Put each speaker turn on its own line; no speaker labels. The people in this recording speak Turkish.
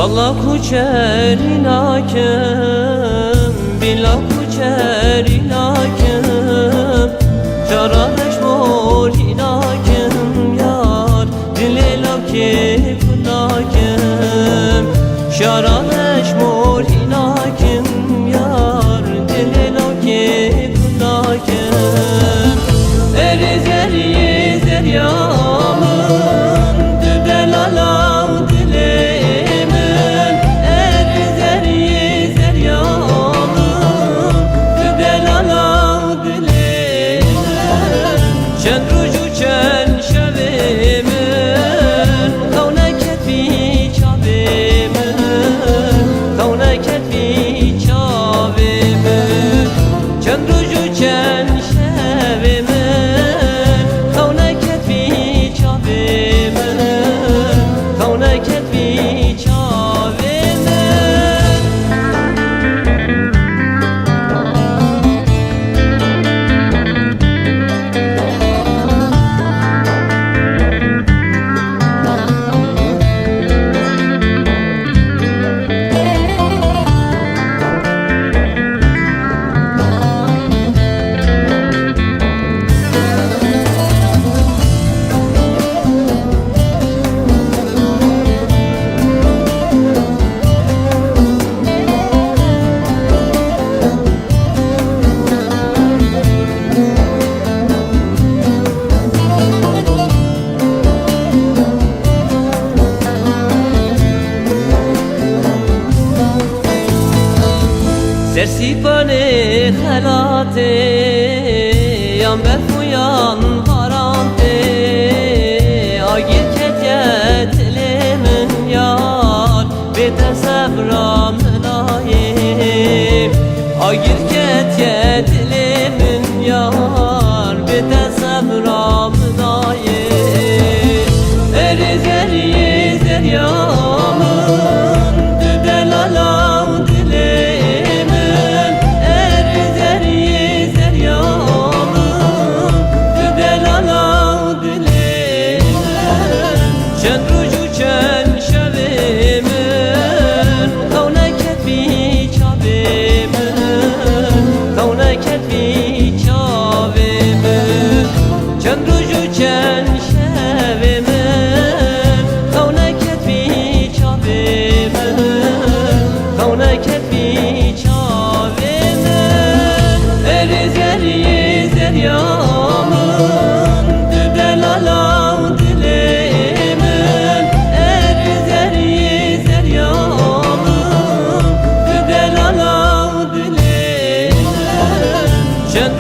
Allah kucher inakem, bila kucher inakem, Jaradesh mor inakem, yar dilelam ke kunakem. Jaradesh mor inakem, yar dilelam ke kunakem. Eriz eriz eryamın, düdelalam dilemin. Eriz eriz eryamın, düdelalam dilemin. Çen rucu çen şevimin, kavneket bi çavimin, kavneket bi çavimin. Çen rucu çen şevimin, kavneket bi çavimin, kavneket bi çavimin. Sersipane helate, yan berfu yan harante, agir ketyet lemin yar, bete sebram layim. Agir ketyet lemin yar, bete sebram layim. Eriz eriz eryamın, düdelalam dilemin. Eriz eriz eryamın, düdelalam dilemin. Çen rucu çen şevimin, kavneket bi çavimin, kavneket bi çavimin. Çen rucu çen şevimin, kavneket bi çavimin, kavneket bi çavimin. Eriz eriz eryamın, düdelalam dilemin. Eriz eriz eryamın, düdelalam dilemin. Çen